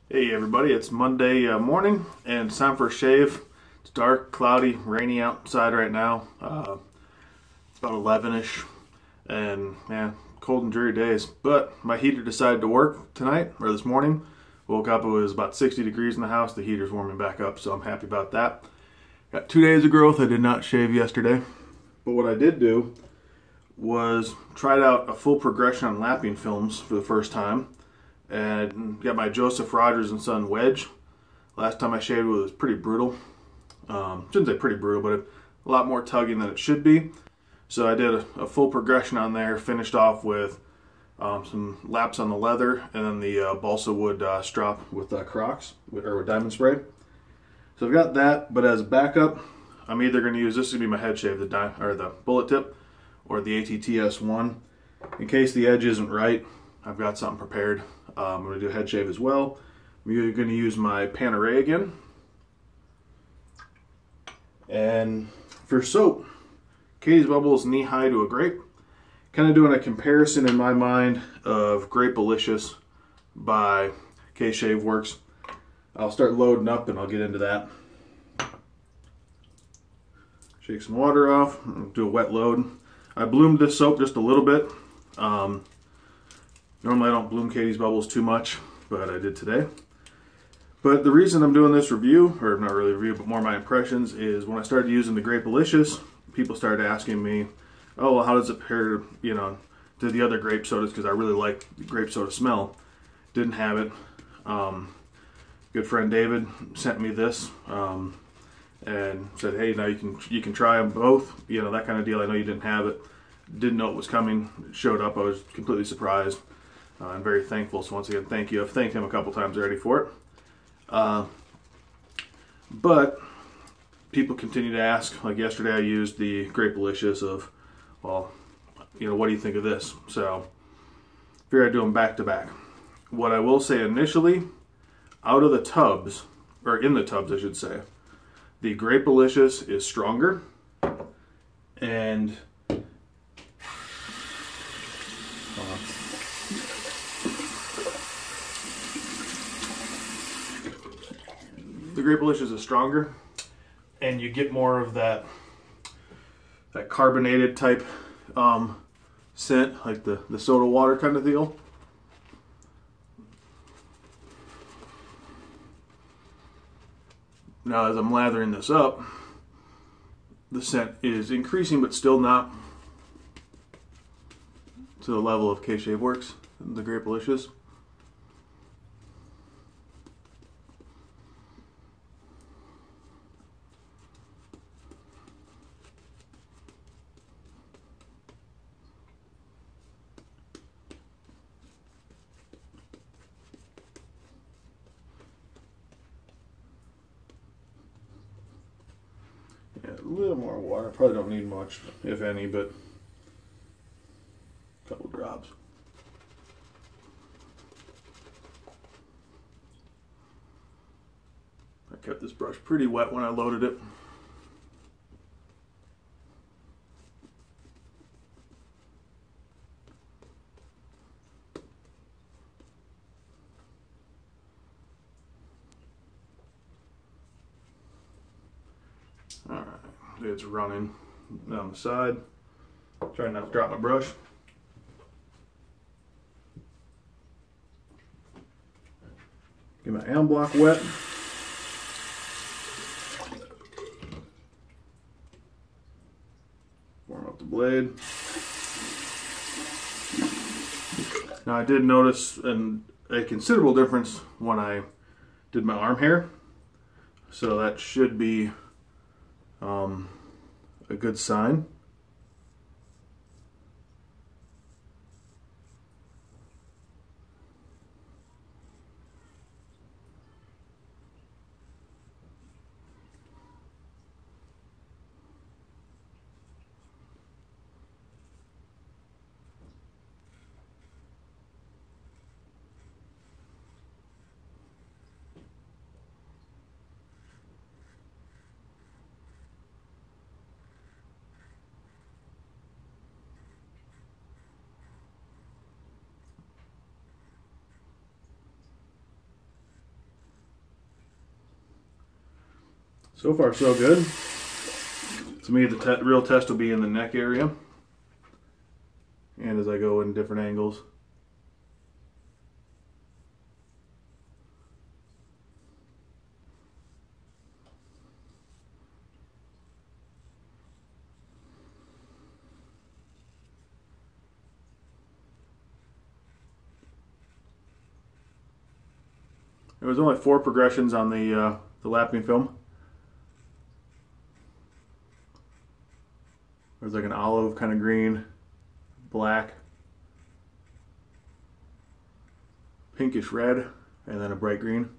Hey everybody, it's Monday morning and it's time for a shave. It's dark, cloudy, rainy outside right now. It's about 11ish and man, cold and dreary days. But my heater decided to work tonight or this morning. Woke up, it was about 60 degrees in the house. The heater's warming back up, so I'm happy about that. Got 2 days of growth. I did not shave yesterday. But what I did do was tried out a full progression on lapping films for the first time. And got my Joseph Rogers and Son wedge. Last time I shaved it was pretty brutal. Shouldn't say pretty brutal, but a lot more tugging than it should be. So I did a full progression on there, finished off with some laps on the leather, and then the balsa wood strop with Crocs, or with diamond spray. So I've got that, but as backup, I'm either going to use, this is going to be my head shave, the bullet tip, or the ATTS1. In case the edge isn't right, I've got something prepared. I'm going to do a head shave as well. I'm going to use my Panerai again. And for soap, Katie's Bubbles knee high to a grape. Kind of doing a comparison in my mind of Grape-alicious by K-Shave Works. I'll start loading up and I'll get into that. Shake some water off, do a wet load. I bloomed this soap just a little bit. Normally I don't bloom Katie's Bubbles too much, but I did today. But the reason I'm doing this review, or not really review, but more my impressions, is when I started using the Grape-alicious, people started asking me, oh, well, how does it compare to the other grape sodas, because I really like the grape soda smell. Didn't have it. Good friend David sent me this and said, hey, now you can try them both, that kind of deal. I know you didn't have it. Didn't know it was coming. It showed up. I was completely surprised. I'm very thankful. So once again, thank you. I've thanked him a couple times already for it. But people continue to ask. Like yesterday, I used the Grape-alicious of, well, what do you think of this? So figured I'd do them back to back. What I will say initially, out of the tubs, or in the tubs, I should say, the Grape-alicious is stronger, and the Grape-alicious is stronger, and you get more of that carbonated type scent, like the soda water kind of deal. Now as I'm lathering this up, the scent is increasing, but still not to the level of K-Shave Works, the Grape-alicious. Yeah, a little more water. Probably don't need much, if any, but a couple drops. I kept this brush pretty wet when I loaded it. Alright, it's running down the side. Trying not to drop my brush. Get my AM block wet. Warm up the blade. Now I did notice a considerable difference when I did my arm hair. So that should be a good sign. So far so good. To me the real test will be in the neck area and as I go in different angles. There was only 4 progressions on the lapping film. There's like an olive kind of green, black, pinkish red, and then a bright green.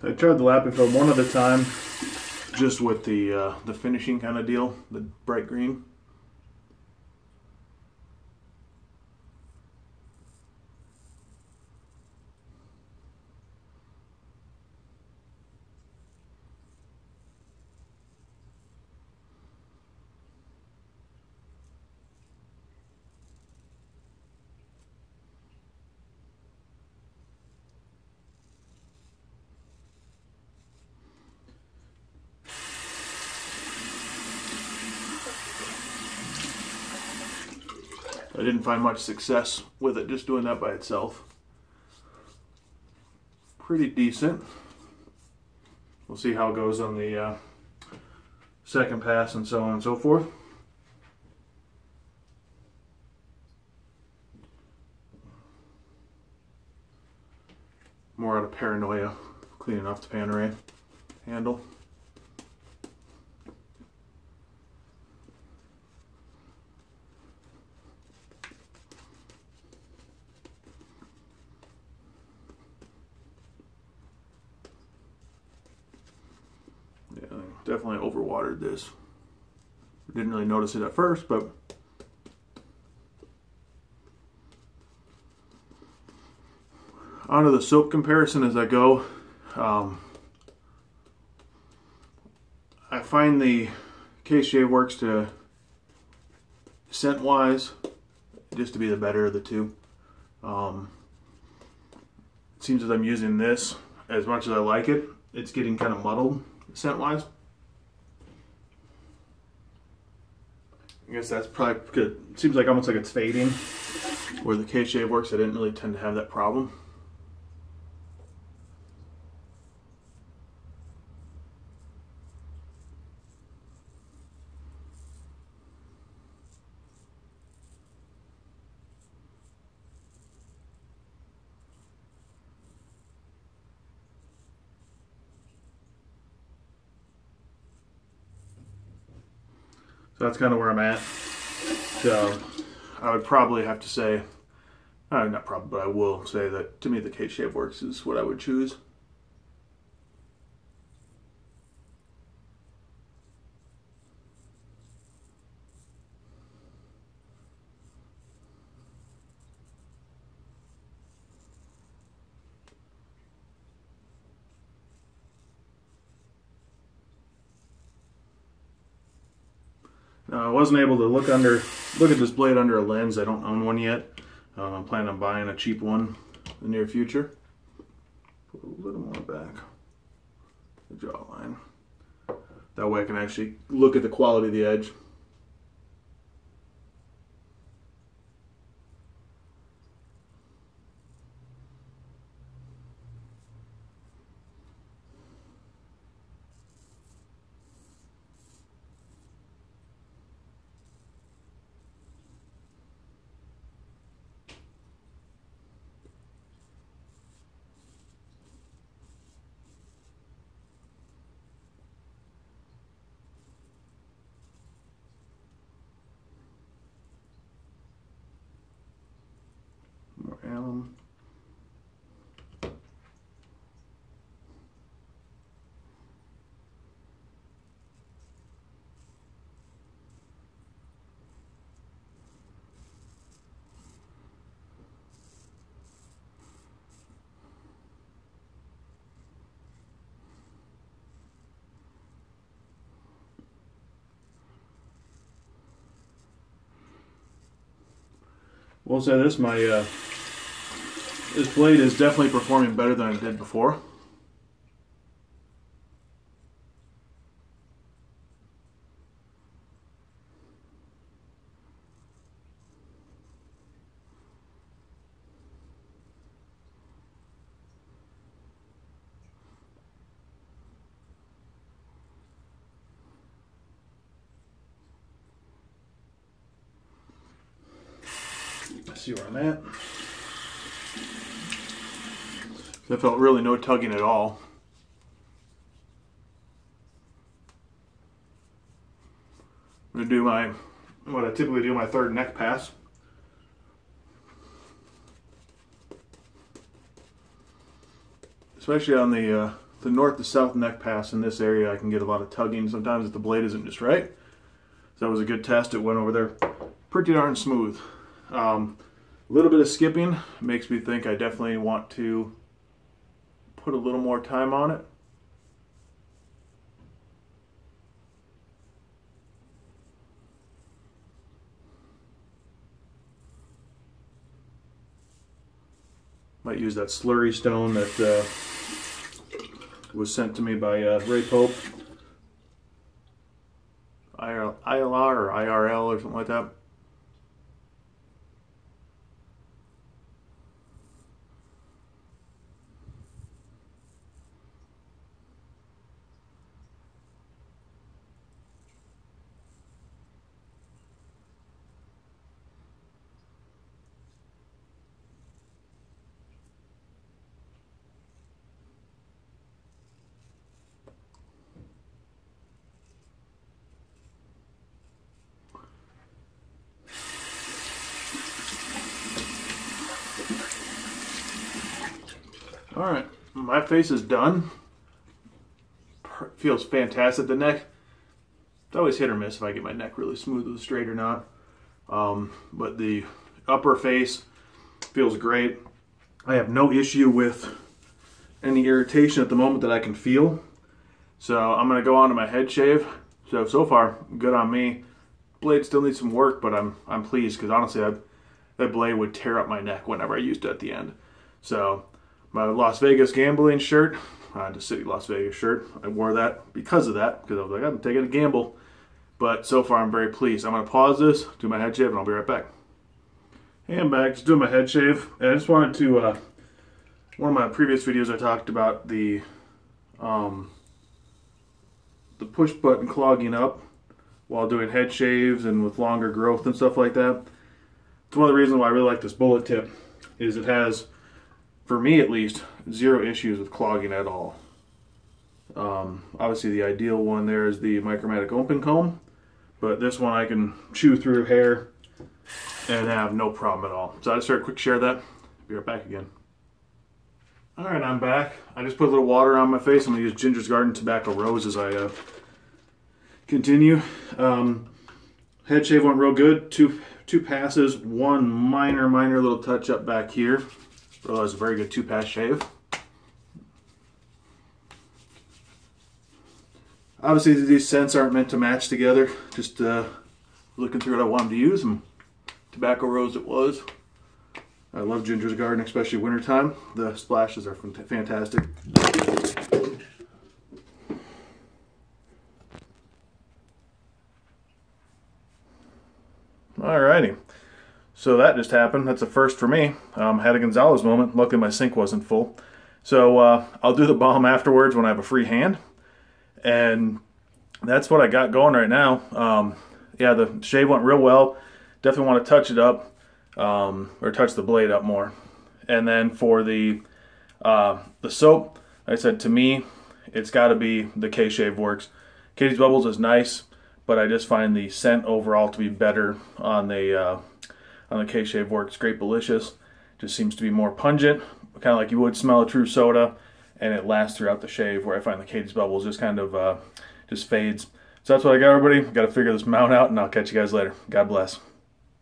I tried the lapping film one at a time, just with the finishing kind of deal, the bright green. I didn't find much success with it just doing that by itself. Pretty decent. We'll see how it goes on the second pass and so on and so forth. More out of paranoia, cleaning off the panerai handle. Definitely overwatered this. Didn't really notice it at first, but onto the soap comparison as I go. I find the Case Shave Works to scent wise just to be the better of the two. It seems as I'm using this as much as I like it, it's getting kind of muddled scent wise. I guess that's probably good. It seems like almost like it's fading. Where the Case Shave Works, I didn't really tend to have that problem. So that's kind of where I'm at. So I would probably have to say, not probably, but I will say that to me the Case Shave Works is what I would choose. Now, I wasn't able to look at this blade under a lens. I don't own one yet. I'm planning on buying a cheap one in the near future. Put a little more back the jawline. That way I can actually look at the quality of the edge. We'll say this, this blade is definitely performing better than it did before. See where I'm at. I felt really no tugging at all. I'm going to do what I typically do, my third neck pass. Especially on the north to south neck pass in this area, I can get a lot of tugging sometimes if the blade isn't just right. So that was a good test. It went over there pretty darn smooth. A little bit of skipping makes me think I definitely want to put a little more time on it. Might use that slurry stone that was sent to me by Grape, ILR or IRL or something like that. Alright, my face is done. Feels fantastic. The neck, it's always hit or miss if I get my neck really smooth and straight or not. But the upper face feels great. I have no issue with any irritation at the moment that I can feel. So I'm going to go on to my head shave. So far, good on me. Blade still needs some work, but I'm pleased because honestly, that blade would tear up my neck whenever I used it at the end. So my Las Vegas gambling shirt, the City Las Vegas shirt, I wore that because of that, because I was like, I'm taking a gamble. But so far, I'm very pleased. I'm going to pause this, do my head shave, and I'll be right back. Hey, I'm back, just doing my head shave. And I just wanted to, one of my previous videos I talked about the push button clogging up while doing head shaves and with longer growth and stuff like that. It's one of the reasons why I really like this bullet tip, is it has, for me at least, zero issues with clogging at all. Obviously the ideal one there is the Micromatic open comb, but this one I can chew through hair and have no problem at all. So I just started a quick share of that. Be right back again. Alright, I'm back. I just put a little water on my face. I'm going to use Ginger's Garden Tobacco Rose as I continue. Head shave went real good. Two passes, one minor little touch up back here. Well, that was a very good 2-pass shave. Obviously, these scents aren't meant to match together. Just looking through what I wanted to use, and Tobacco Rose it was. I love Ginger's Garden, especially wintertime. The splashes are fantastic. Alrighty. So that just happened. That's a first for me. Had a Gonzalez moment. Luckily my sink wasn't full. So I'll do the balm afterwards when I have a free hand. And that's what I got going right now. Yeah, the shave went real well. Definitely want to touch it up, or touch the blade up more. And then for the soap, like I said, to me, it's got to be the K-Shave Works. Katie's Bubbles is nice, but I just find the scent overall to be better on the K-Shave Works Grape Delicious. Just seems to be more pungent, kind of like you would smell a true soda, and it lasts throughout the shave, where I find the Katie's Bubbles just kind of just fades. So that's what I got, everybody. Got to figure this mount out, and I'll catch you guys later. God bless.